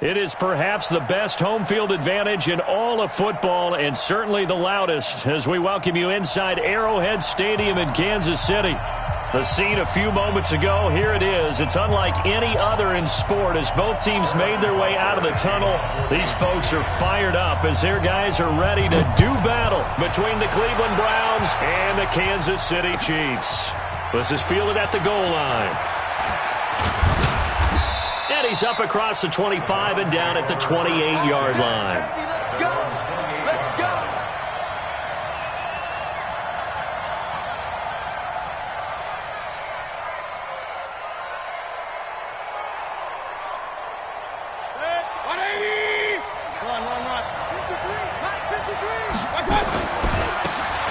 It is perhaps the best home field advantage in all of football and certainly the loudest as we welcome you inside Arrowhead Stadium in Kansas City. The scene a few moments ago, here it is. It's unlike any other in sport as both teams made their way out of the tunnel. These folks are fired up as their guys are ready to do battle between the Cleveland Browns and the Kansas City Chiefs. This is fielded at the goal line. And he's up across the 25 and down at the 28-yard line.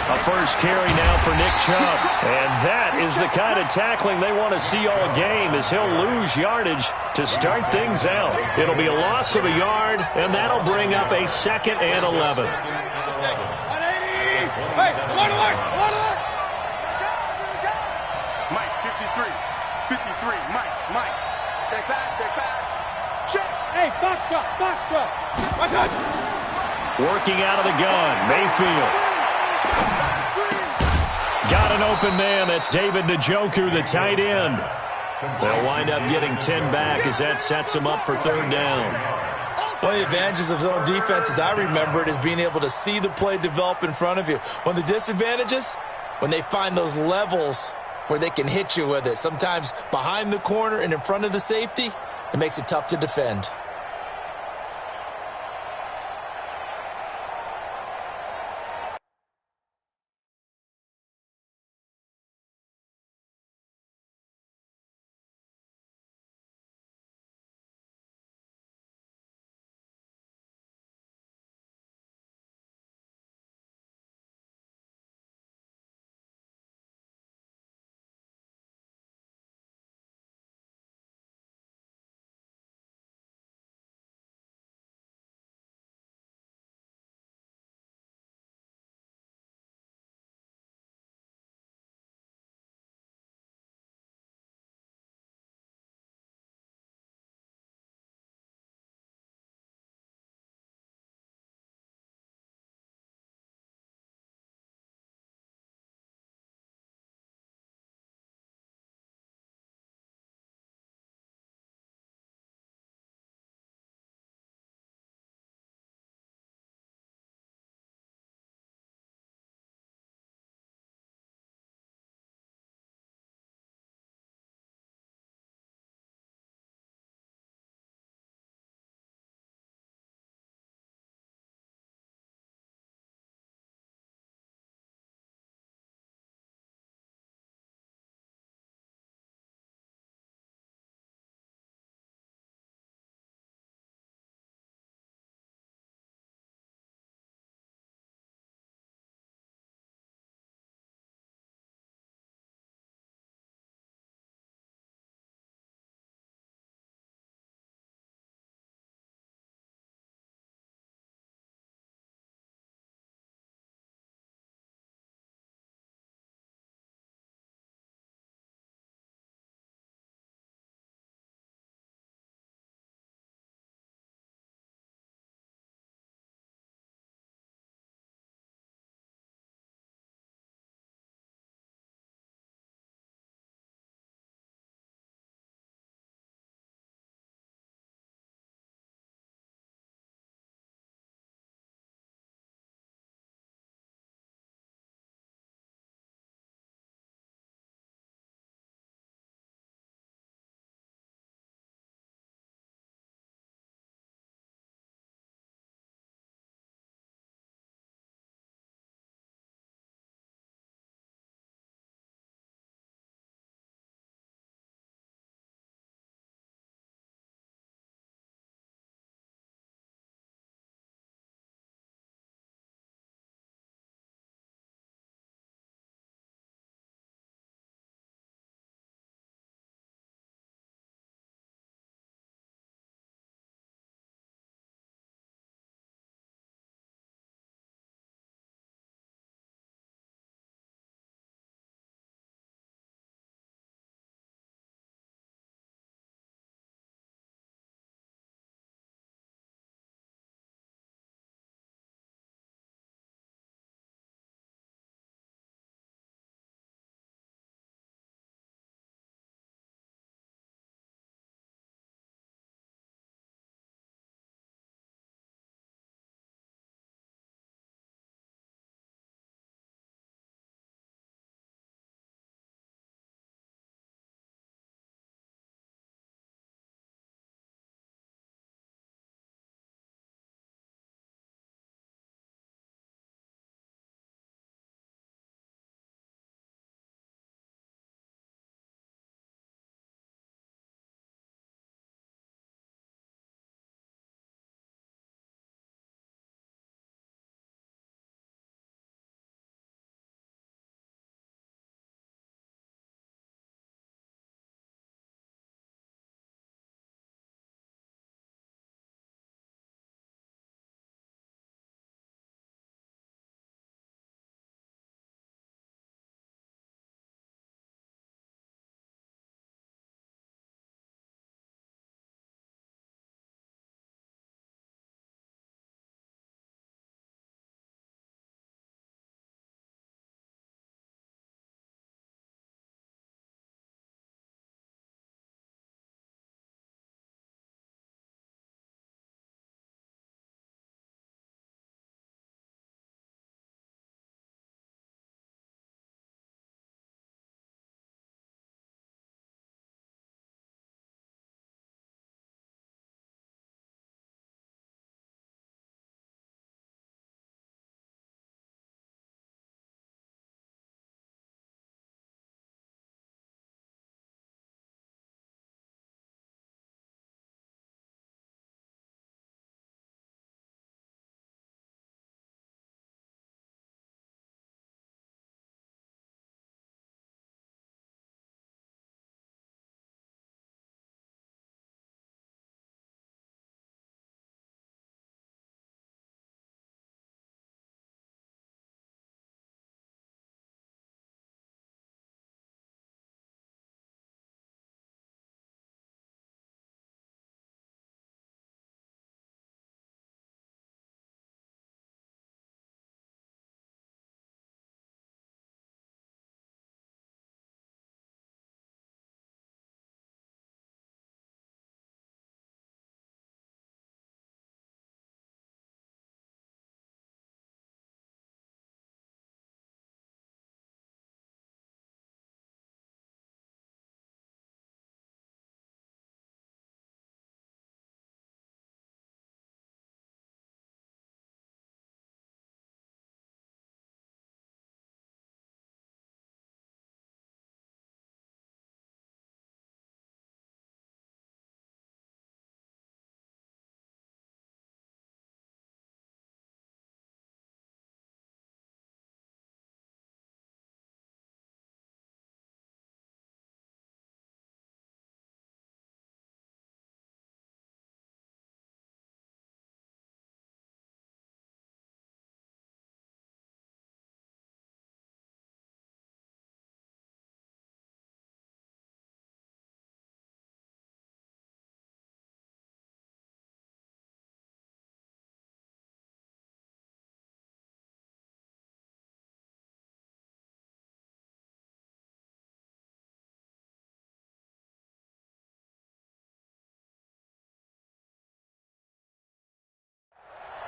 A first carry now for Nick Chubb. And that is the kind of tackling they want to see all game as he'll lose yardage to start things out. It'll be a loss of a yard, and that'll bring up a 2nd and 11. Hey, alert! Mike, 53, Mike. Check back. Check. Hey, box drop. Working out of the gun, Mayfield. Got an open man. That's David Njoku, the tight end. They'll wind up getting 10 back as that sets them up for 3rd down. One of the advantages of zone defense, as I remember it, is being able to see the play develop in front of you. One of the disadvantages, when they find those levels where they can hit you with it, sometimes behind the corner and in front of the safety, it makes it tough to defend.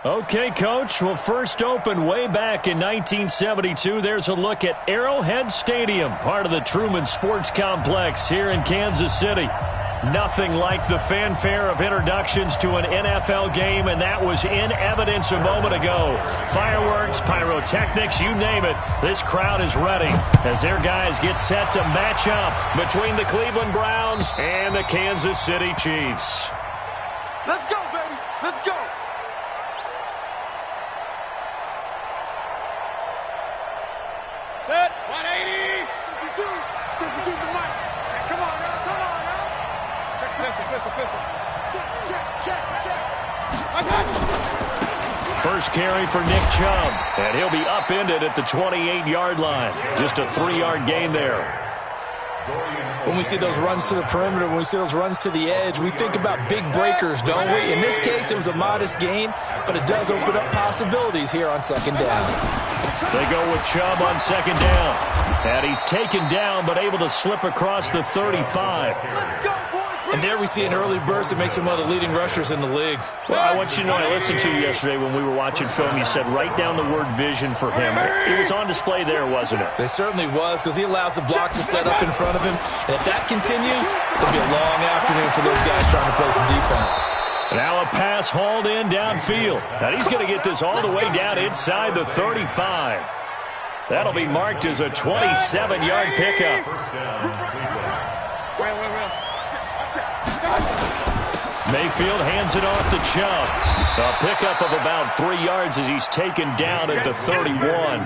Okay, Coach. Well, first opened way back in 1972. There's a look at Arrowhead Stadium, part of the Truman Sports Complex here in Kansas City. Nothing like the fanfare of introductions to an NFL game, and that was in evidence a moment ago. Fireworks, pyrotechnics, you name it. This crowd is ready as their guys get set to match up between the Cleveland Browns and the Kansas City Chiefs. Let's go, baby. Let's go. Set. 180. 52. 52 is the mic. Hey, come on now. Come on now. Check, pistol. Check. I got you. First carry for Nick Chubb, and he'll be upended at the 28-yard line. Just a 3-yard gain there. When we see those runs to the perimeter, when we see those runs to the edge, we think about big breakers, don't we? In this case, it was a modest gain, but it does open up possibilities here on second down. They go with Chubb on second down. And he's taken down, but able to slip across the 35. Let's go, boys. And there we see an early burst that makes him one of the leading rushers in the league. Well, I want you to know, I listened to you yesterday when we were watching film. You said write down the word vision for him. It was on display there, wasn't it? It certainly was, because he allows the blocks to set up in front of him. And if that continues, it'll be a long afternoon for those guys trying to play some defense. Now a pass hauled in downfield. Now he's going to get this all the way down inside the 35. That'll be marked as a 27-yard pickup. Mayfield hands it off to Chubb. A pickup of about 3 yards as he's taken down at the 31.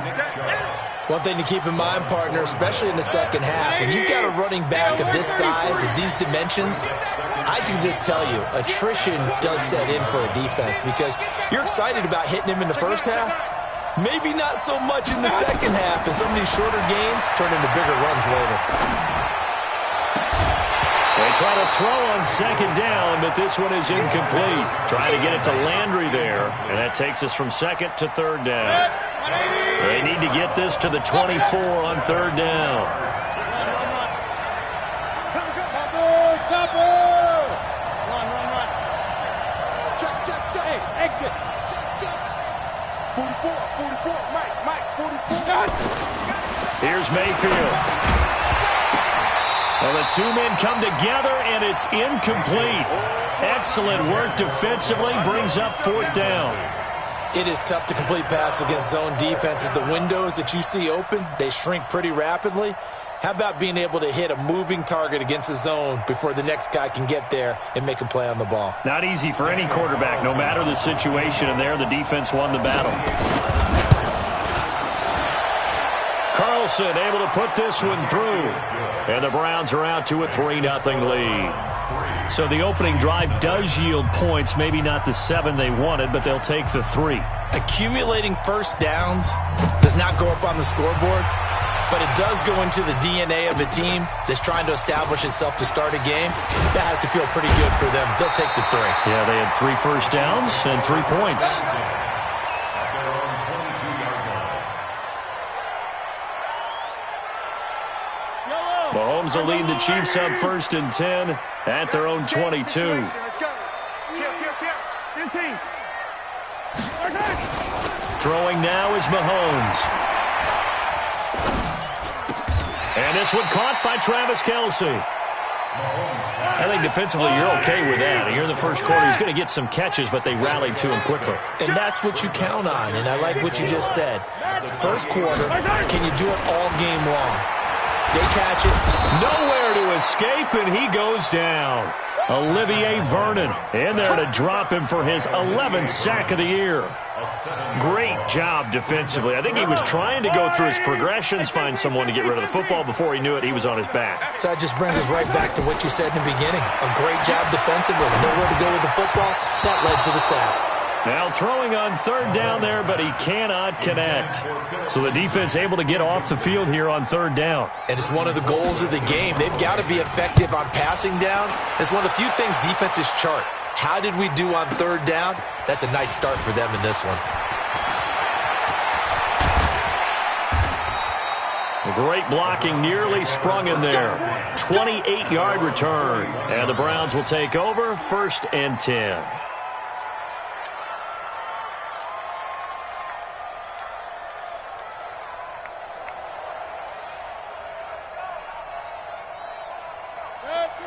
One thing to keep in mind, partner, especially in the second half, when you've got a running back of this size, of these dimensions, I can just tell you, attrition does set in for a defense because you're excited about hitting him in the first half, maybe not so much in the second half, and some of these shorter gains turn into bigger runs later. They try to throw on second down, but this one is incomplete. Trying to get it to Landry there, and that takes us from second to third down. They need to get this to the 24 on third down. Check. Hey, exit. Check. 44, Mike, 44. Here's Mayfield. Well, the two men come together, and it's incomplete. Excellent work defensively, brings up fourth down. It is tough to complete passes against zone defenses. The windows that you see open, they shrink pretty rapidly. How about being able to hit a moving target against a zone before the next guy can get there and make a play on the ball? Not easy for any quarterback, no matter the situation, and there the defense won the battle. Carlson able to put this one through. And the Browns are out to a 3-0 lead. So the opening drive does yield points, maybe not the 7 they wanted, but they'll take the 3. Accumulating first downs does not go up on the scoreboard, but it does go into the DNA of a team that's trying to establish itself to start a game. That has to feel pretty good for them. They'll take the 3. Yeah, they had 3 first downs and 3 points. Mahomes will lead the Chiefs up 1st and 10 at their own 22. Let's go. Kill. 15. Throwing now is Mahomes. And this one caught by Travis Kelce. I think defensively you're okay with that. Here in the first quarter, he's going to get some catches, but they rallied to him quickly. And that's what you count on, and I like what you just said. First quarter, can you do it all game long? They catch it. Nowhere to escape, and he goes down. Olivier Vernon in there to drop him for his 11th sack of the year. Great job defensively. I think he was trying to go through his progressions, find someone to get rid of the football. Before he knew it, he was on his back. So that just brings us right back to what you said in the beginning. A great job defensively. Nowhere to go with the football. That led to the sack. Now throwing on third down there, but he cannot connect. So the defense able to get off the field here on third down. And it's one of the goals of the game. They've got to be effective on passing downs. It's one of the few things defenses chart. How did we do on third down? That's a nice start for them in this one. Great blocking, nearly sprung him there. 28-yard return. And the Browns will take over 1st and 10.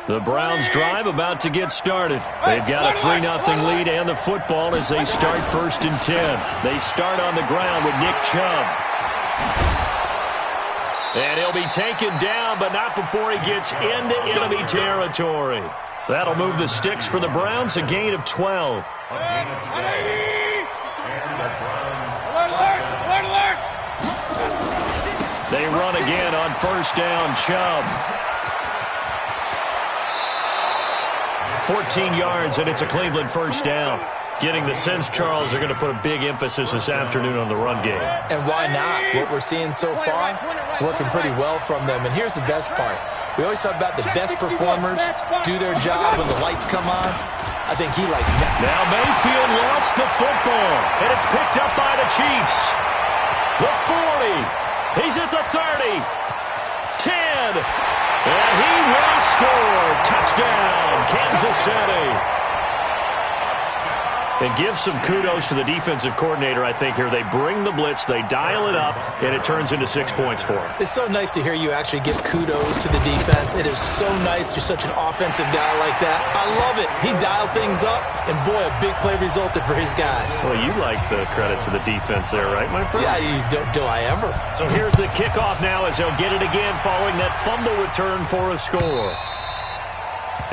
The Browns drive about to get started. They've got a 3-0 lead and the football as they start 1st and 10. They start on the ground with Nick Chubb. And he'll be taken down, but not before he gets into enemy territory. That'll move the sticks for the Browns, a gain of 12. They run again on 1st down, Chubb. 14 yards, and it's a Cleveland 1st down. Getting the sense, Charles, they're going to put a big emphasis this afternoon on the run game. And why not? What we're seeing so far, it's working pretty well from them. And here's the best part. We always talk about the best performers do their job when the lights come on. I think he likes that. Now Mayfield lost the football, and it's picked up by the Chiefs. The 40. He's at the 30. 10. And he will score. Touchdown, Kansas City. And give some kudos to the defensive coordinator, I think, here. They bring the blitz, they dial it up, and it turns into 6 points for them. It's so nice to hear you actually give kudos to the defense. It is so nice. You're such an offensive guy like that. I love it. He dialed things up, and boy, a big play resulted for his guys. Well, you like the credit to the defense there, right, my friend? Yeah, do I ever. So here's the kickoff now as they'll get it again following that fumble return for a score.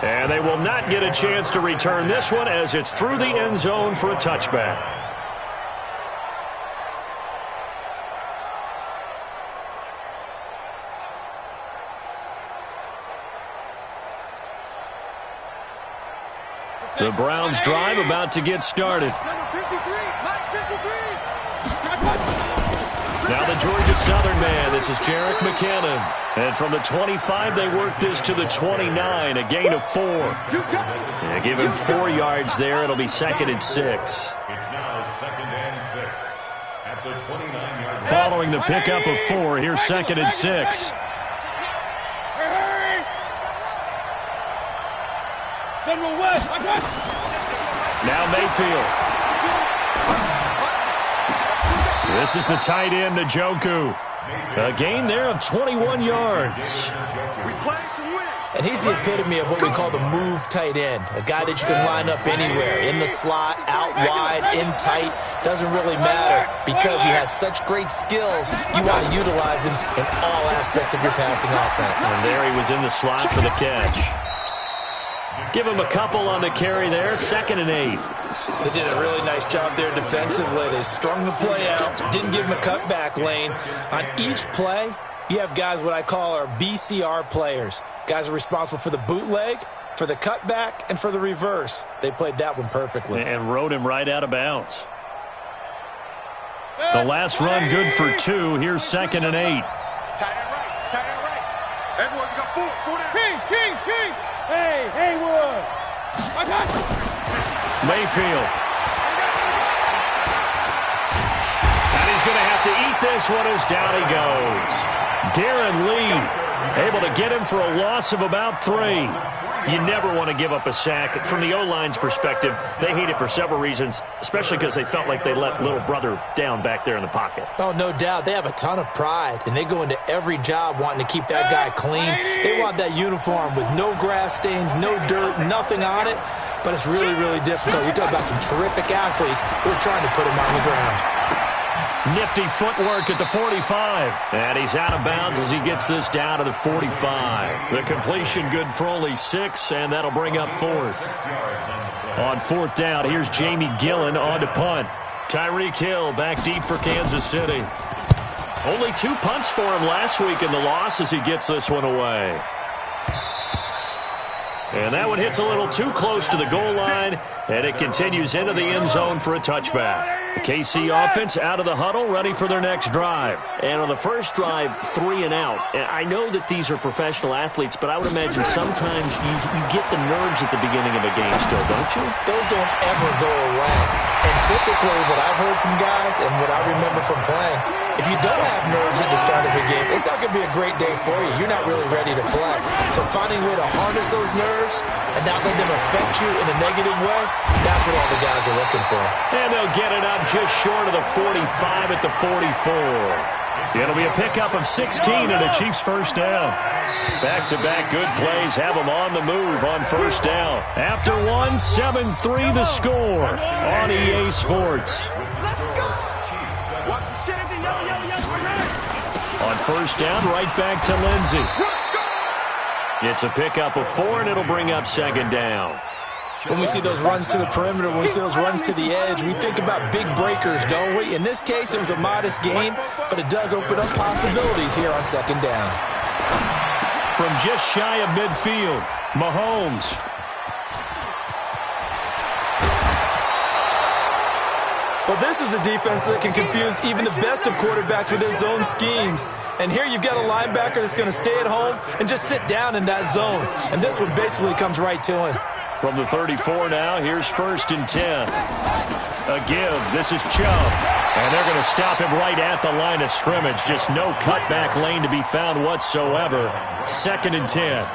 And they will not get a chance to return this one as it's through the end zone for a touchback. The Browns drive about to get started. Now the Georgia Southern man, this is Jerick McKinnon. And from the 25, they work this to the 29, a gain of 4. Yeah, give him 4 yards there. It'll be 2nd and 6. It's now 2nd and 6 at the 29-yard line. Following the pickup of 4, here's 2nd and 6. Now Mayfield. This is the tight end, Njoku. A gain there of 21 yards. And he's the epitome of what we call the move tight end. A guy that you can line up anywhere. In the slot, out wide, in tight. Doesn't really matter because he has such great skills. You want to utilize him in all aspects of your passing offense. And there he was in the slot for the catch. Give him a couple on the carry there. 2nd and 8. They did a really nice job there defensively. They strung the play out, didn't give him a cutback lane. On each play, you have guys what I call our BCR players. Guys are responsible for the bootleg, for the cutback, and for the reverse. They played that one perfectly. And rode him right out of bounds. The last run good for 2. Here's 2nd and 8. Tight end right, tight end right. Everyone, you got 4 down. King. Hey, Haywood. I got you. Mayfield. And he's going to have to eat this one as down he goes. Darren Lee able to get him for a loss of about 3. You never want to give up a sack. From the O-line's perspective, they hate it for several reasons, especially because they felt like they let little brother down back there in the pocket. Oh, no doubt. They have a ton of pride, and they go into every job wanting to keep that guy clean. They want that uniform with no grass stains, no dirt, nothing on it. But it's really, really difficult. You're talking about some terrific athletes who are trying to put him on the ground. Nifty footwork at the 45. And he's out of bounds as he gets this down to the 45. The completion good for only 6, and that'll bring up 4th. On 4th down, here's Jamie Gillen on to punt. Tyreek Hill back deep for Kansas City. Only 2 punts for him last week in the loss as he gets this one away. And that one hits a little too close to the goal line, and it continues into the end zone for a touchback. The KC offense out of the huddle, ready for their next drive. And on the first drive, 3 and out. And I know that these are professional athletes, but I would imagine sometimes you get the nerves at the beginning of a game still, don't you? Those don't ever go away. And typically what I've heard from guys and what I remember from playing, if you don't have nerves at the start of a game, it's not going to be a great day for you. You're not really ready to play. So finding a way to harness those nerves and not let them affect you in a negative way, that's what all the guys are looking for. And they'll get it up just short of the 45 at the 44. It'll be a pickup of 16 and a Chiefs first down. Back-to-back good plays have them on the move on first down. After one, 7-3 the score on EA Sports. On first down, right back to Lindsey. It's a pickup of 4, and it'll bring up second down. When we see those runs to the perimeter, when we see those runs to the edge, we think about big breakers, don't we? In this case, it was a modest gain, but it does open up possibilities here on second down. From just shy of midfield, Mahomes. Well, this is a defense that can confuse even the best of quarterbacks with their zone schemes. And here you've got a linebacker that's going to stay at home and just sit down in that zone. And this one basically comes right to him. From the 34 now, here's 1st and 10. A give. This is Chubb. And they're going to stop him right at the line of scrimmage. Just no cutback lane to be found whatsoever. 2nd and 10.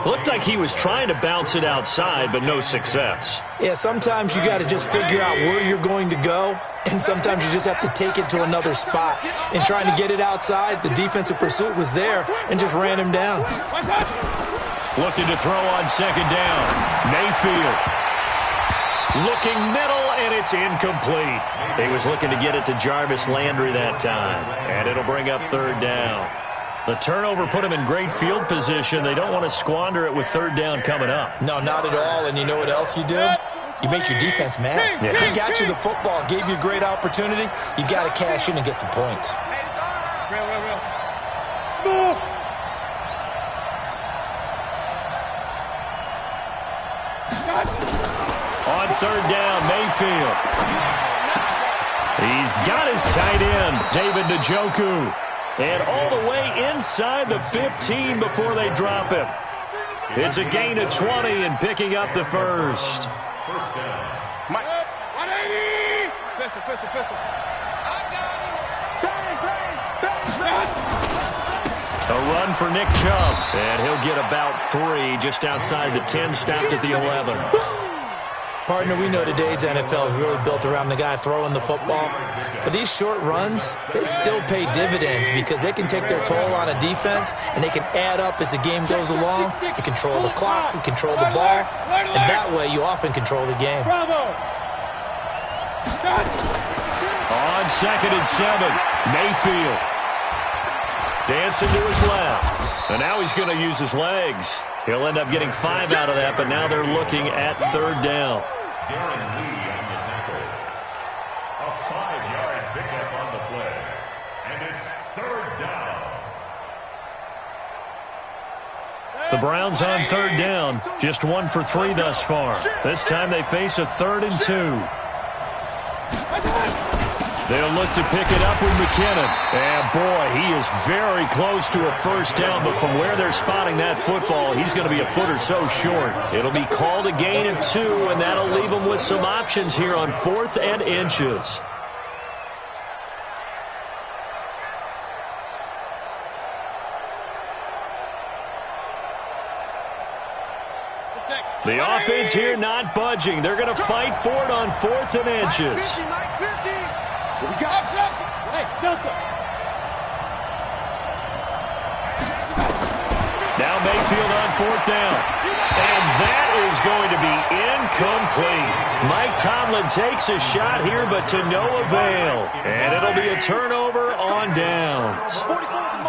Looked like he was trying to bounce it outside, but no success. Yeah, sometimes you got to just figure out where you're going to go, and sometimes you just have to take it to another spot. And trying to get it outside, the defensive pursuit was there and just ran him down. Looking to throw on second down. Mayfield. Looking middle, and it's incomplete. He was looking to get it to Jarvis Landry that time, and it'll bring up third down. The turnover put him in great field position. They don't want to squander it with third down coming up. No, not at all. And you know what else you do? You make your defense mad. Yeah. He got you the football, gave you a great opportunity. You got to cash in and get some points. Real. Smooth. On third down, Mayfield. He's got his tight end, David Njoku. And all the way inside the 15 before they drop him. It's a gain of 20 and picking up the first. First down. Mike. 180. Pistol. A run for Nick Chubb. And he'll get about 3 just outside the 10, stopped at the 11. Partner, we know today's NFL is really built around the guy throwing the football. But these short runs, they still pay dividends because they can take their toll on a defense, and they can add up as the game goes along. You control the clock, you control the ball, and that way you often control the game. On 2nd and 7, Mayfield. Dancing to his left. And now he's going to use his legs. He'll end up getting 5 out of that, but now they're looking at third down. Darren Lee on the tackle. A 5-yard pickup on the play. And it's third down. The Browns on third down. Just 1 for 3 thus far. This time they face a 3rd and 2. They'll look to pick it up with McKinnon. And, boy, he is very close to a first down, but from where they're spotting that football, he's going to be a foot or so short. It'll be called a gain of 2, and that'll leave them with some options here on 4th and inches. The offense here not budging. They're going to fight for it on 4th and inches. We got hey, Delta. Now Mayfield on 4th down. And that is going to be incomplete. Mike Tomlin takes a shot here, but to no avail. And it'll be a turnover on downs. 44 to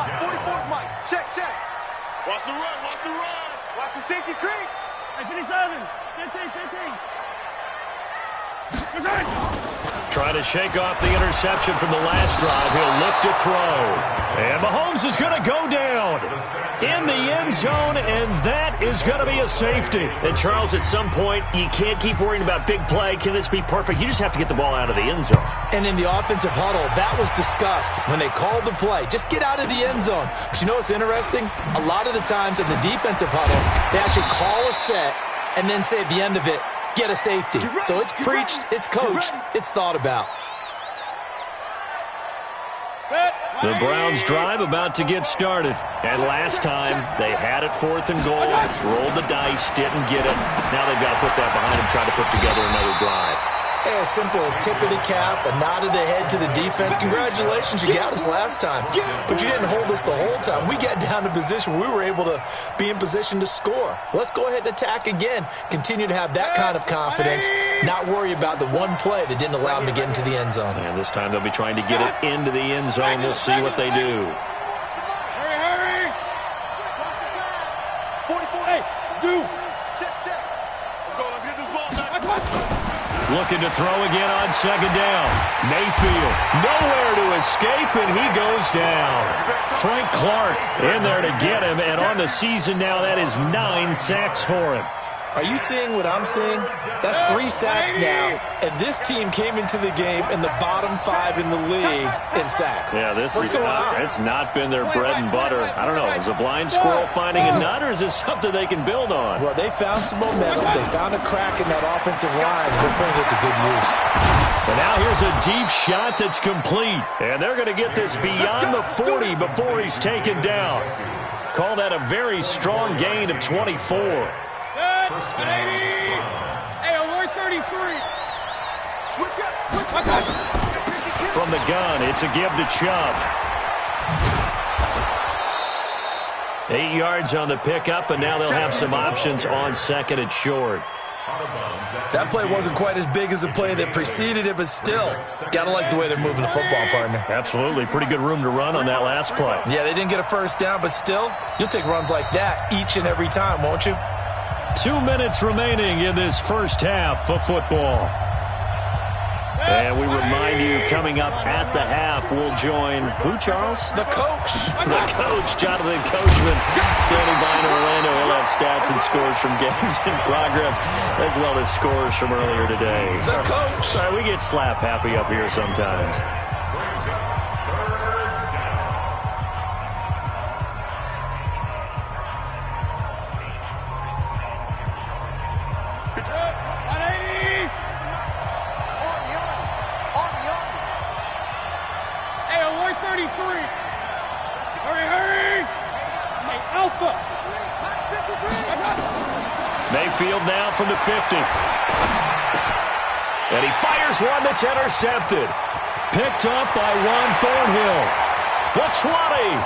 Mike. Check. Watch the run. Watch the safety creep. Hey, 57. 15. Trying to shake off the interception from the last drive. He'll look to throw. And Mahomes is going to go down in the end zone, and that is going to be a safety. And, Charles, at some point, you can't keep worrying about big play. Can this be perfect? You just have to get the ball out of the end zone. And in the offensive huddle, that was discussed when they called the play. Just get out of the end zone. But you know what's interesting? A lot of the times in the defensive huddle, they actually call a set and then say at the end of it, get a safety. So it's preached, it's coached, it's thought about. The Browns drive about to get started. And last time, they had it 4th and goal, rolled the dice, didn't get it. Now they've got to put that behind them, try to put together another drive. Hey, a simple tip of the cap, a nod of the head to the defense. Congratulations, you got us last time. But you didn't hold us the whole time. We got down to position. We were able to be in position to score. Let's go ahead and attack again. Continue to have that kind of confidence. Not worry about the one play that didn't allow them to get into the end zone. And this time they'll be trying to get it into the end zone. We'll see what they do. Hurry! 44. Hey, Zoo! Check. Let's go. Let's get this ball back. Looking to throw again on second down. Mayfield, nowhere to escape, and he goes down. Frank Clark in there to get him, and on the season now, that is 9 sacks for him. Are you seeing what I'm seeing? That's 3 sacks now, and this team came into the game in the bottom 5 in the league in sacks. Yeah, What's going on? It's not been their bread and butter. I don't know, is a blind squirrel finding a nut, or is this something they can build on? Well, they found some momentum. They found a crack in that offensive line, and they're putting it to good use. And now here's a deep shot that's complete, and they're going to get this beyond the 40 before he's taken down. Call that a very strong gain of 24. Hey, alert 33. Switch up. From the gun, it's a give to Chubb. 8 yards on the pickup, and now they'll have some options on second and short. That play wasn't quite as big as the play that preceded it, but still, gotta like the way they're moving the football, partner. Absolutely. Pretty good room to run on that last play. Yeah, they didn't get a first down, but still, you'll take runs like that each and every time, won't you? 2 minutes remaining in this first half of football. And we remind you, coming up at the half, we'll join who, Charles? The coach. The coach, Jonathan Coachman, standing by in Orlando. He'll have stats and scores from games in progress, as well as scores from earlier today. The coach. All right, we get slap happy up here sometimes. Mayfield now from the 50. And he fires one that's intercepted. Picked up by Juan Thornhill. The 20.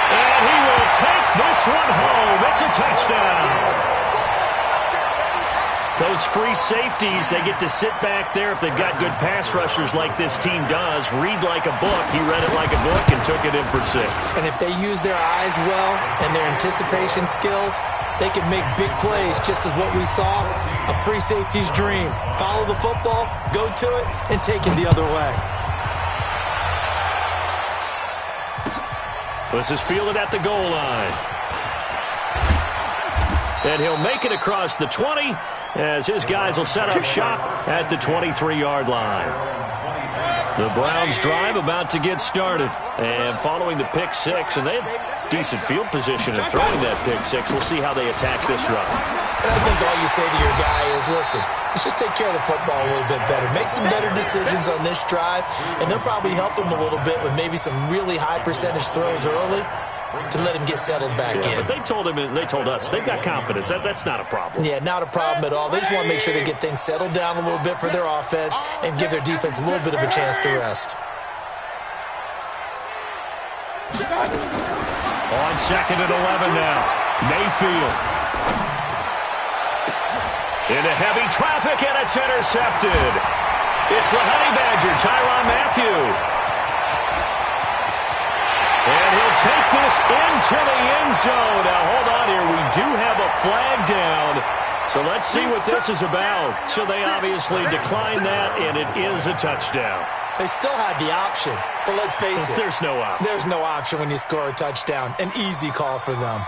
And he will take this one home. It's a touchdown. Those free safeties, they get to sit back there if they've got good pass rushers like this team does. Read like a book. He read it like a book and took it in for 6. And if they use their eyes well and their anticipation skills, they can make big plays, just as what we saw, a free safety's dream. Follow the football, go to it, and take it the other way. This is fielded at the goal line. And he'll make it across the 20 as his guys will set up shop at the 23-yard line. The Browns drive about to get started. And following the pick 6, and they have decent field position in throwing that pick 6. We'll see how they attack this run. And I think all you say to your guy is, listen, let's just take care of the football a little bit better. Make some better decisions on this drive, and they'll probably help him a little bit with maybe some really high percentage throws early to let him get settled back in. But they told him, and they told us, they've got confidence. That's not a problem. Yeah, not a problem at all. They just want to make sure they get things settled down a little bit for their offense and give their defense a little bit of a chance to rest. On second and 11 now. Mayfield. Into heavy traffic, and it's intercepted. It's the Honey Badger, Tyrann Mathieu. And he'll take this into the end zone. Now, hold on here. We do have a flag down. So let's see what this is about. So they obviously declined that, and it is a touchdown. They still had the option, but let's face it. There's no option. There's no option when you score a touchdown. An easy call for them.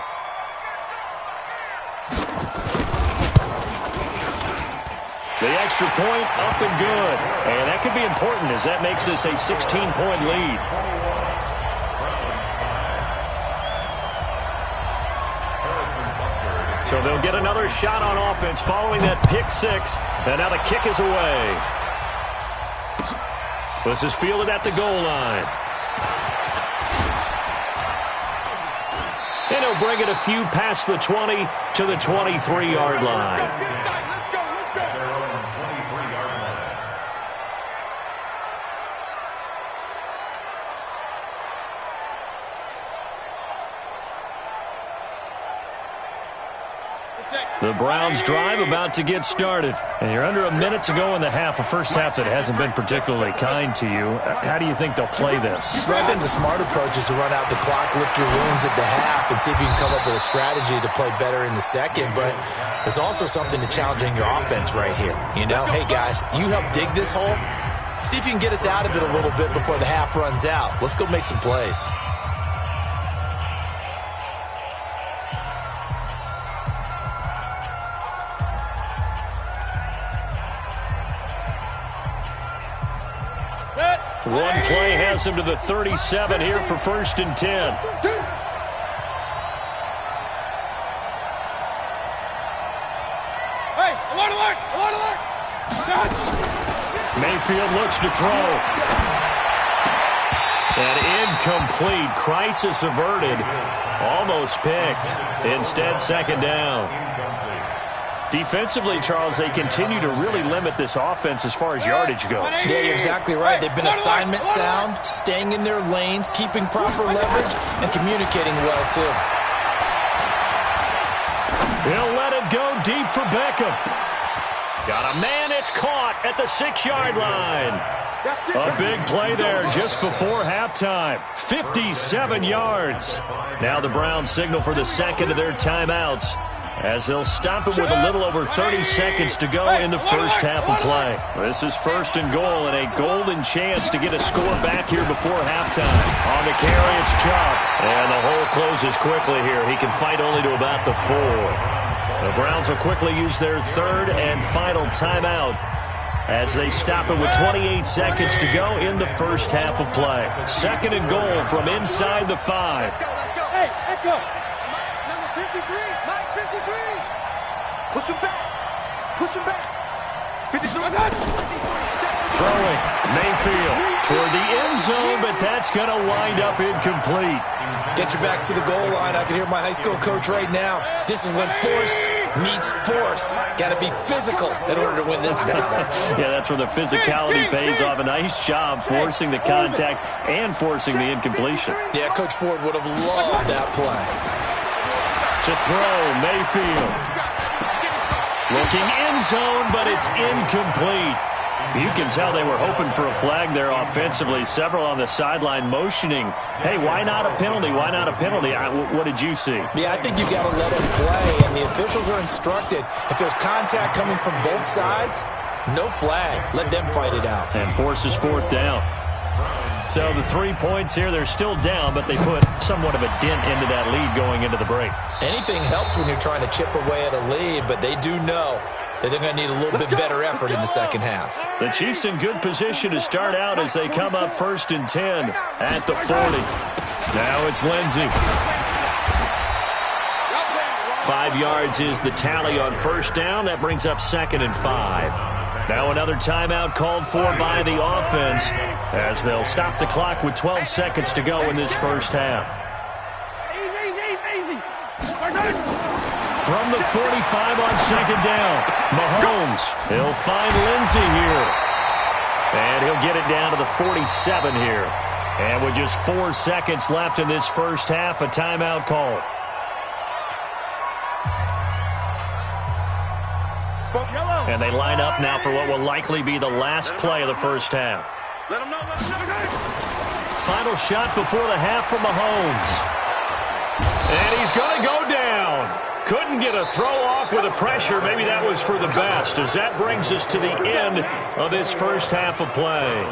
The extra point up and good. And that could be important as that makes this a 16-point lead. So they'll get another shot on offense following that pick 6. And now the kick is away. This is fielded at the goal line. And he'll bring it a few past the 20 to the 23-yard line. The Browns drive about to get started. And you're under a minute to go in the half, a first half that hasn't been particularly kind to you. How do you think they'll play this? Well, I think the smart approach is to run out the clock, lick your wounds at the half, and see if you can come up with a strategy to play better in the second. But there's also something to challenging your offense right here. You know, hey, guys, you help dig this hole. See if you can get us out of it a little bit before the half runs out. Let's go make some plays. One play has him to the 37 here for 1st and 10. Hey, alert, alert, alert, alert! Mayfield looks to throw. And incomplete. Crisis averted. Almost picked. Instead, 2nd down. Defensively, Charles, they continue to really limit this offense as far as yardage goes. Yeah, you're exactly right. They've been assignment sound, staying in their lanes, keeping proper leverage, and communicating well, too. He'll let it go deep for Beckham. Got a man, it's caught at the 6-yard line. A big play there just before halftime. 57 yards. Now the Browns signal for the second of their timeouts, as they'll stop it with a little over 30 seconds to go in the first half of play. This is 1st and goal and a golden chance to get a score back here before halftime. On the carry, it's Chubb. And the hole closes quickly here. He can fight only to about the 4. The Browns will quickly use their 3rd and final timeout as they stop it with 28 seconds to go in the first half of play. 2nd and goal from inside the 5. Let's go. Hey, let's go. Number 53, Mike 53. Push him back. Push him back. 53. Throwing, Mayfield toward the end zone, but that's going to wind up incomplete. Get your backs to the goal line. I can hear my high school coach right now. This is when force meets force. Got to be physical in order to win this battle. Yeah, that's where the physicality pays off. A nice job forcing the contact and forcing the incompletion. Yeah, Coach Ford would have loved that play. To throw, Mayfield. Looking end zone, but it's incomplete. You can tell they were hoping for a flag there offensively. Several on the sideline motioning, hey, why not a penalty? Why not a penalty? What did you see? Yeah, I think you've got to let him play, and the officials are instructed. If there's contact coming from both sides, no flag. Let them fight it out. And forces 4th down. So the 3 points here, they're still down, but they put somewhat of a dent into that lead going into the break. Anything helps when you're trying to chip away at a lead, but they do know that they're going to need a little bit better effort in the second half. The Chiefs in good position to start out as they come up 1st and 10 at the 40. Now it's Lindsey. 5 yards is the tally on 1st down. That brings up 2nd and 5. Now another timeout called for by the offense as they'll stop the clock with 12 seconds to go in this first half. Easy. From the 45 on 2nd down, Mahomes. He'll find Lindsey here. And he'll get it down to the 47 here. And with just 4 seconds left in this first half, a timeout call. And they line up now for what will likely be the last play of the first half. Let him know. Final shot before the half from Mahomes. And he's going to go down. Couldn't get a throw off with the pressure. Maybe that was for the best, as that brings us to the end of this first half of play.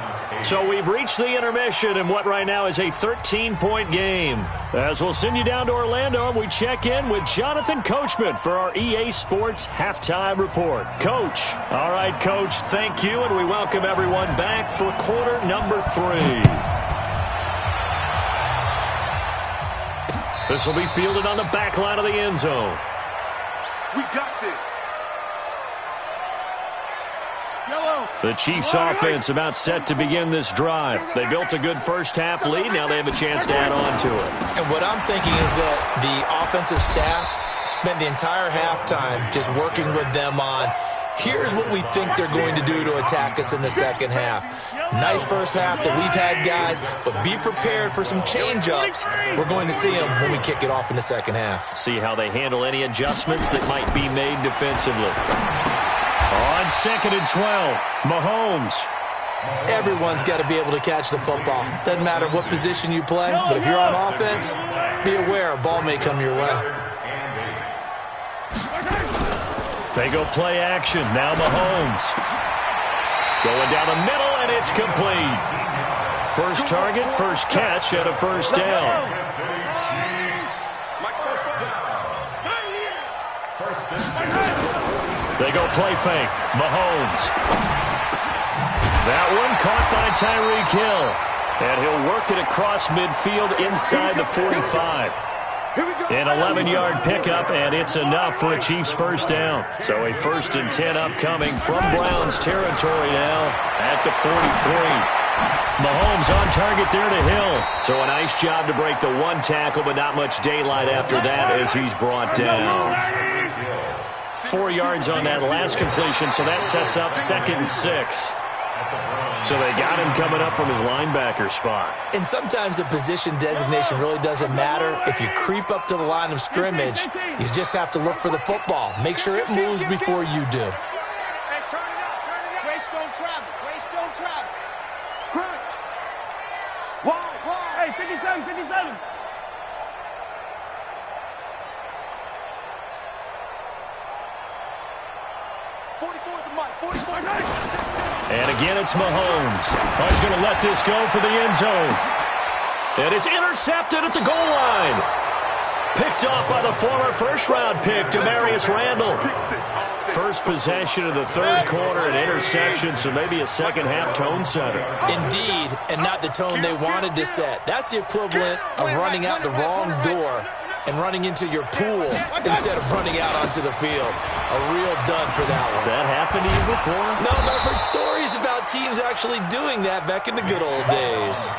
So we've reached the intermission in what right now is a 13-point game. As we'll send you down to Orlando, and we check in with Jonathan Coachman for our EA Sports Halftime Report. Coach. All right, Coach, thank you, and we welcome everyone back for quarter number 3. This will be fielded on the back line of the end zone. We got this. The Chiefs offense about set to begin this drive. They built a good first half lead. Now they have a chance to add on to it. And what I'm thinking is that the offensive staff spent the entire halftime just working with them on Here's what we think they're going to do to attack us in the second half. Nice first half that we've had, guys, but be prepared for some change-ups. We're going to see them when we kick it off in the second half. See how they handle any adjustments that might be made defensively. On 2nd and 12, Mahomes. Everyone's got to be able to catch the football. Doesn't matter what position you play, but if you're on offense, be aware a ball may come your way. They go play action. Now Mahomes. Going down the middle, and it's complete. First target, first catch at a first down. They go play fake. Mahomes. That one caught by Tyreek Hill. And he'll work it across midfield inside the 45. An 11-yard pickup, and it's enough for a Chiefs first down. So a 1st and 10 upcoming from Browns territory now at the 43. Mahomes on target there to Hill. So a nice job to break the one tackle, but not much daylight after that as he's brought down. 4 yards on that last completion, so that sets up 2nd and 6. So they got him coming up from his linebacker spot. And sometimes the position designation really doesn't matter. If you creep up to the line of scrimmage, you just have to look for the football. Make sure it moves before you do. Hey, turn it up, turn it up. Grace don't travel. Grace don't travel. Crunch. Wide. Hey, 57, 57. And again, it's Mahomes. Oh, he's going to let this go for the end zone. And it's intercepted at the goal line. Picked off by the former first-round pick, Demarius Randall. First possession of the third quarter, an interception, so maybe a second-half tone setter. Indeed, and not the tone they wanted to set. That's the equivalent of running out the wrong door and running into your pool instead of running out onto the field. A real dud for that one. Has that happened to you before? No, but I've heard stories about teams actually doing that back in the good old days.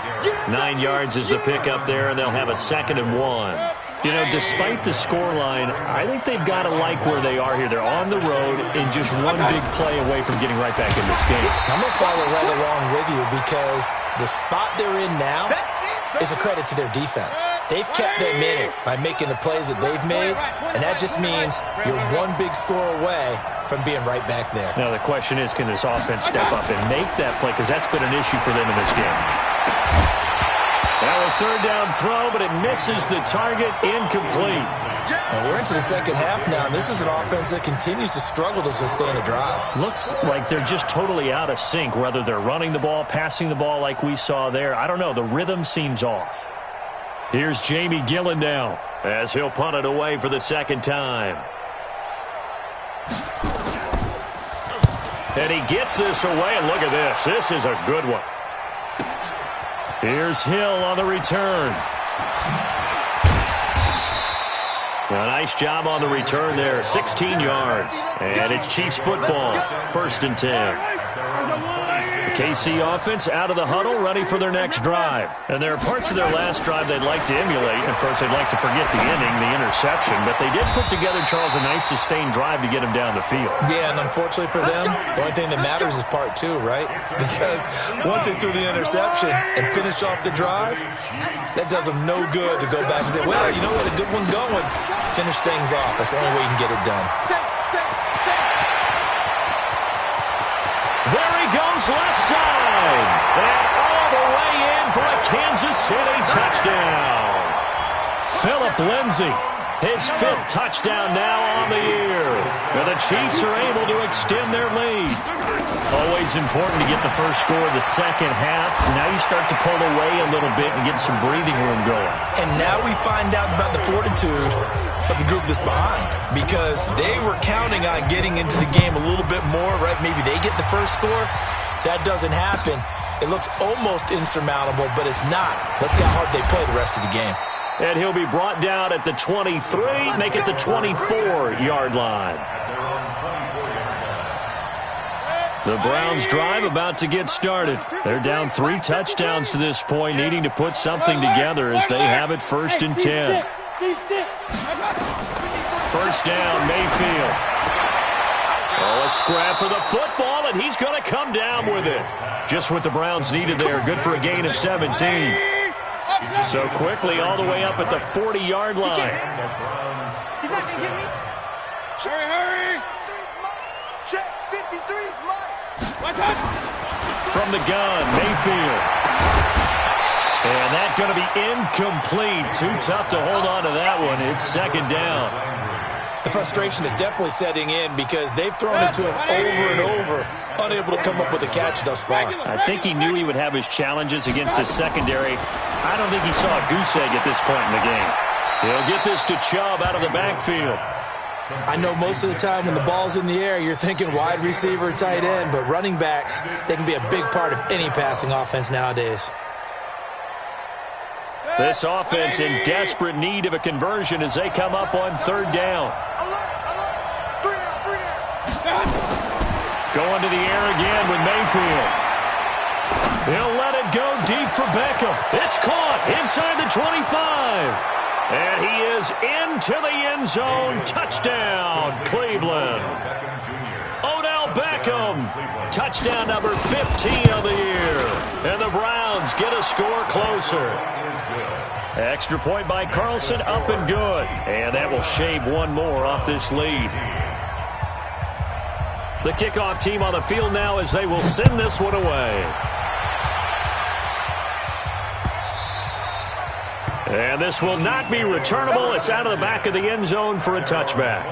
9 yards is the pickup there, and they'll have a 2nd and 1. You know, despite the scoreline, I think they've got to like where they are here. They're on the road and just one big play away from getting right back in this game. I'm going to follow right along with you because the spot they're in now is a credit to their defense. They've kept them in it by making the plays that they've made, and that just means you're one big score away from being right back there. Now, the question is, can this offense step up and make that play? Because that's been an issue for them in this game. Now a 3rd down throw, but it misses the target, incomplete. And we're into the second half now, and this is an offense that continues to struggle to sustain a drive. Looks like they're just totally out of sync, whether they're running the ball, passing the ball like we saw there. I don't know. The rhythm seems off. Here's Jamie Gillen now as he'll punt it away for the 2nd time. And he gets this away, and look at this. This is a good one. Here's Hill on the return. A nice job on the return there. 16 yards. And it's Chiefs football. 1st and 10. The KC offense out of the huddle, ready for their next drive. And there are parts of their last drive they'd like to emulate. And, of course, they'd like to forget the inning, the interception. But they did put together, Charles, a nice sustained drive to get him down the field. Yeah, and unfortunately for them, the only thing that matters is part 2, right? Because once they threw the interception and finished off the drive, that does them no good to go back and say, well, you know what, a good one going. Finish things off. That's the only way you can get it done. There he goes, left side. And all the way in for a Kansas City touchdown. Phillip Lindsay, his 5th touchdown now on the year. And the Chiefs are able to extend their lead. Always important to get the first score of the second half. Now you start to pull away a little bit and get some breathing room going. And now we find out about the fortitude of the group that's behind, because they were counting on getting into the game a little bit more, right? Maybe they get the first score. That doesn't happen. It looks almost insurmountable, but it's not. Let's see how hard they play the rest of the game. And he'll be brought down at the 23, make it the 24-yard line. The Browns drive about to get started. They're down 3 touchdowns to this point, needing to put something together as they have it 1st and 10. First down, Mayfield. Oh, a scrap for the football, and he's going to come down with it. Just what the Browns needed there. Good for a gain of 17. So quickly all the way up at the 40-yard line. He's not going to get me. Hurry. Check. 53's mine. From the gun, Mayfield. And that's going to be incomplete. Too tough to hold on to that one. It's second down. The frustration is definitely setting in because they've thrown it to him over and over, unable to come up with a catch thus far. I think he knew he would have his challenges against his secondary. I don't think he saw a goose egg at this point in the game. He'll get this to Chubb out of the backfield. I know most of the time when the ball's in the air, you're thinking wide receiver, tight end, but running backs, they can be a big part of any passing offense nowadays. This offense in desperate need of a conversion as they come up on third down. Going to the air again with Mayfield. He'll let it go deep for Beckham. It's caught inside the 25. And he is into the end zone. Touchdown, Cleveland. Odell Beckham. Touchdown number 15 of the year. And the Browns get a score closer. Extra point by Carlson, up and good. And that will shave one more off this lead. The kickoff team on the field now as they will send this one away. And this will not be returnable. It's out of the back of the end zone for a touchback.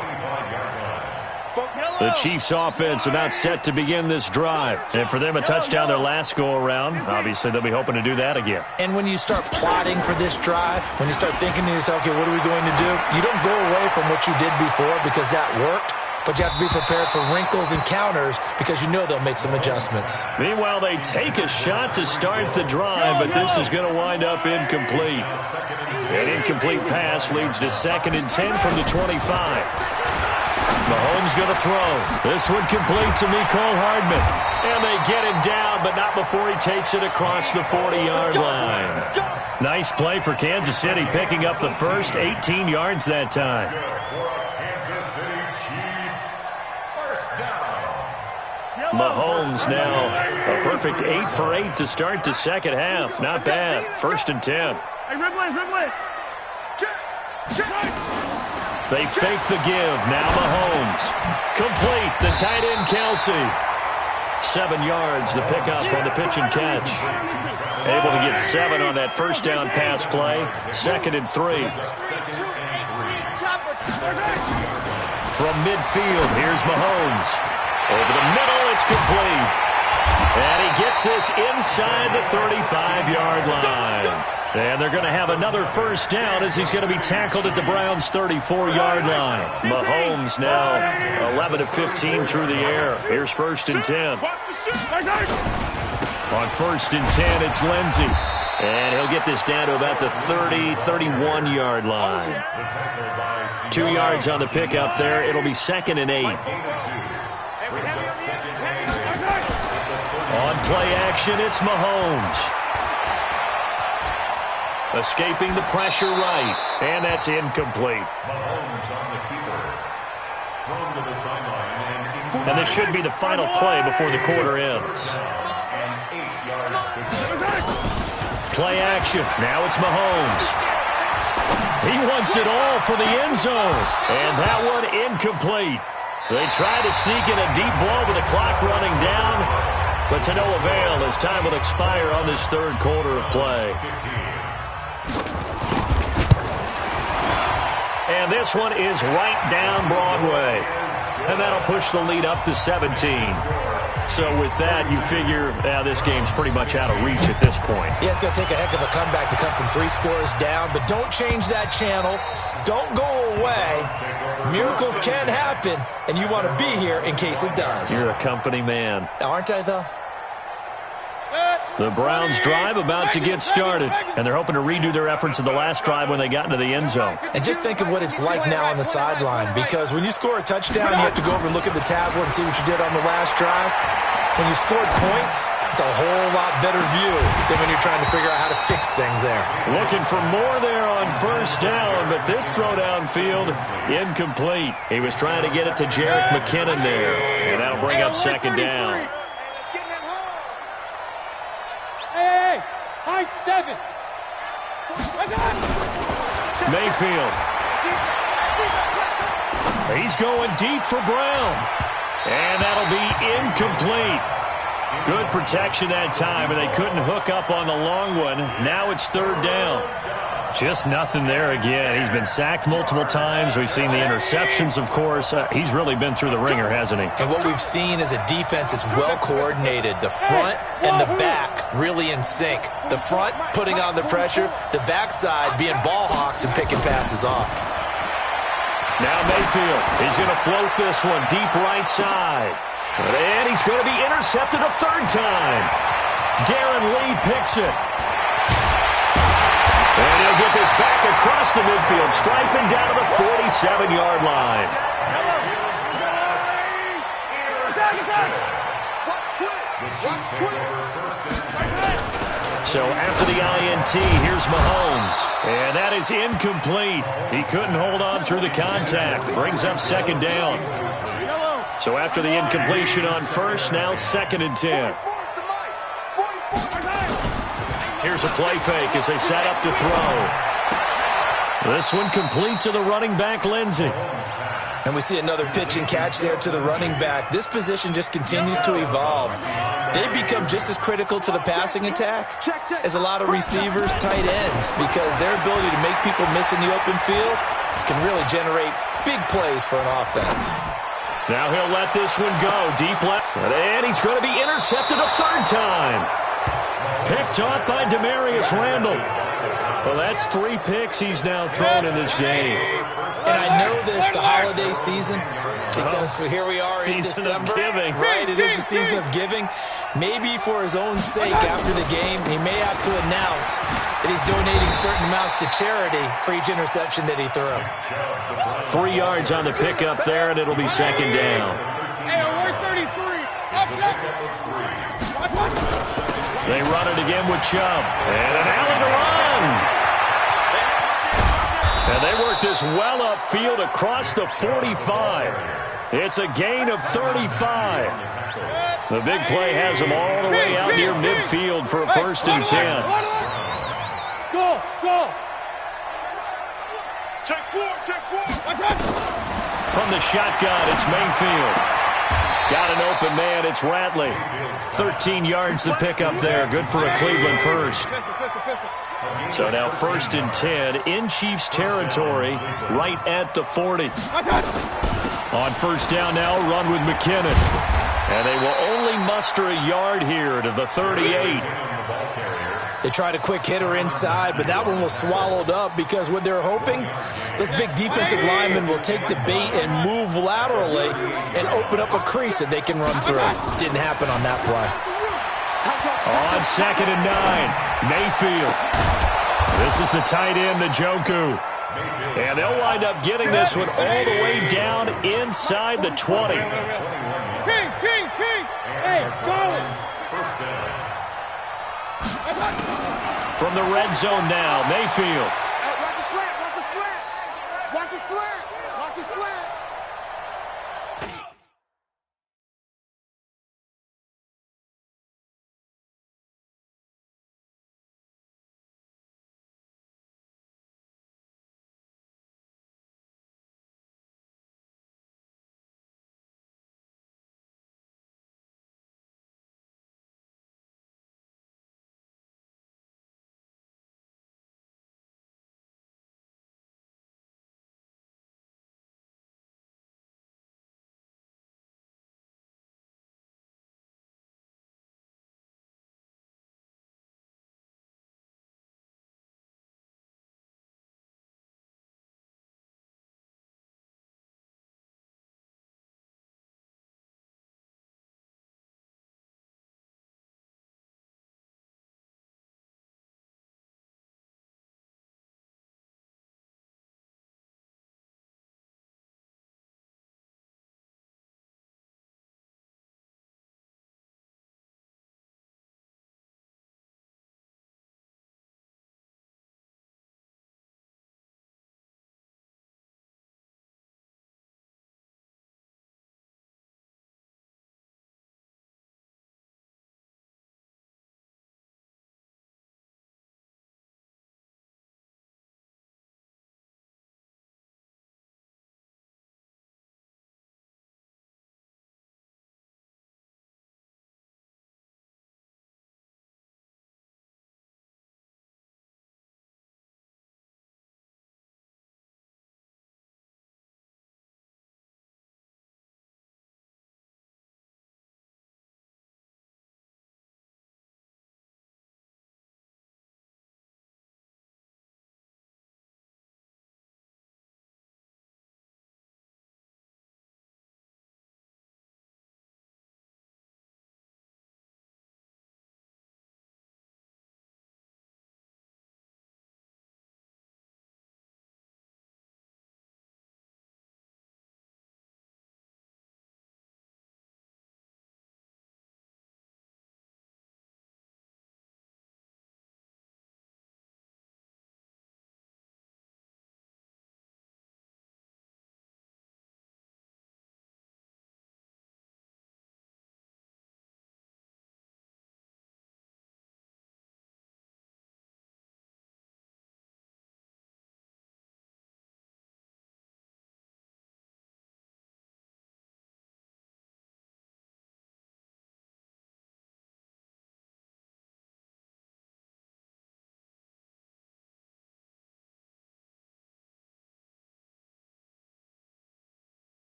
The Chiefs offense about set to begin this drive. And for them, a touchdown their last go-around. Obviously, they'll be hoping to do that again. And when you start plotting for this drive, when you start thinking to yourself, okay, what are we going to do? You don't go away from what you did before because that worked. But you have to be prepared for wrinkles and counters because you know they'll make some adjustments. Meanwhile, they take a shot to start the drive, but this is going to wind up incomplete. An incomplete pass leads to 2nd and 10 from the 25. Mahomes going to throw. This one complete to Mecole Hardman. And they get him down, but not before he takes it across the 40-yard line. Nice play for Kansas City, picking up the first 18 yards that time. Mahomes now a perfect 8 for 8 to start the second half. Not bad. 1st and 10. They fake the give. Now Mahomes. Complete. The tight end Kelsey. 7 yards. The pickup on the pitch and catch. Able to get 7 on that first down pass play. 2nd and 3. From midfield, here's Mahomes. Over the middle, it's complete. And he gets this inside the 35-yard line. And they're going to have another first down as he's going to be tackled at the Browns' 34-yard line. Mahomes now 11 of 15 through the air. Here's 1st and 10. On 1st and 10, it's Lindsey. And he'll get this down to about the 31-yard line. 2 yards on the pickup there. It'll be 2nd and 8. On play action, it's Mahomes. Escaping the pressure right. And that's incomplete. And this should be the final play before the quarter ends. Play action. Now it's Mahomes. He wants it all for the end zone. And that one incomplete. They try to sneak in a deep ball with the clock running down, but to no avail as time will expire on this third quarter of play. And this one is right down Broadway. And that'll push the lead up to 17. So with that, you figure this game's pretty much out of reach at this point. Yeah, it's going to take a heck of a comeback to come from 3 scores down, but don't change that channel. Don't go away. Miracles can happen, and you want to be here in case it does. You're a company man. Aren't I, though? The Browns drive about to get started, and they're hoping to redo their efforts in the last drive when they got into the end zone. And just think of what it's like now on the sideline, because when you score a touchdown, you have to go over and look at the tablet and see what you did on the last drive. When you scored points, It's a whole lot better view than when you're trying to figure out how to fix things there. Looking for more there on first down, but this throw downfield, incomplete. He was trying to get it to Jerick McKinnon there, and that'll bring up second down. Hey, high 7. Mayfield. He's going deep for Brown, and that'll be incomplete. Good protection that time, and they couldn't hook up on the long one. Now it's third down. Just nothing there again. He's been sacked multiple times. We've seen the interceptions, of course. He's really been through the ringer, hasn't he? And what we've seen is a defense that's well coordinated. The front and the back really in sync. The front putting on the pressure, the backside being ball hawks and picking passes off. Now Mayfield, he's going to float this one deep right side. And he's going to be intercepted a third time. Darren Lee picks it. And he'll get this back across the midfield stripe and down to the 47-yard line. So after the INT, here's Mahomes. And that is incomplete. He couldn't hold on through the contact. Brings up second down. So after the incompletion on first, now second and 10. Here's a play fake as they set up to throw. This one complete to the running back, Lindsey. And we see another pitch and catch there to the running back. This position just continues to evolve. They become just as critical to the passing attack as a lot of receivers, tight ends, because their ability to make people miss in the open field can really generate big plays for an offense. Now he'll let this one go. Deep left. And he's going to be intercepted a third time. Picked off by Demarius Randall. Well, that's 3 picks he's now thrown in this game. And I know this, the holiday season, because here we are in December. Right, it is the season of giving. Maybe for his own sake, after the game, he may have to announce that he's donating certain amounts to charity for each interception that he threw. 3 yards on the pickup there, and it'll be second down. They run it again with Chubb. And an alley to run. And they work this well upfield across the 45. It's a gain of 35. The big play has them all the way out near midfield for a first and 10. Go, go. Check four. From the shotgun, it's Mayfield. Got an open man, it's Ratley. 13 yards to pick up there. Good for a Cleveland first. So now first and 10 in Chiefs territory, right at the 40. On first down now, run with McKinnon. And they will only muster a yard here to the 38. They tried a quick hitter inside, but that one was swallowed up because what they're hoping, those big defensive linemen will take the bait and move laterally and open up a crease that they can run through. Didn't happen on that play. On second and 9, Mayfield. This is the tight end, Njoku. And they'll wind up getting this one all the way down inside the 20. King. Hey, Charlie. From the red zone now, Mayfield. Watch his slant. Watch his slant.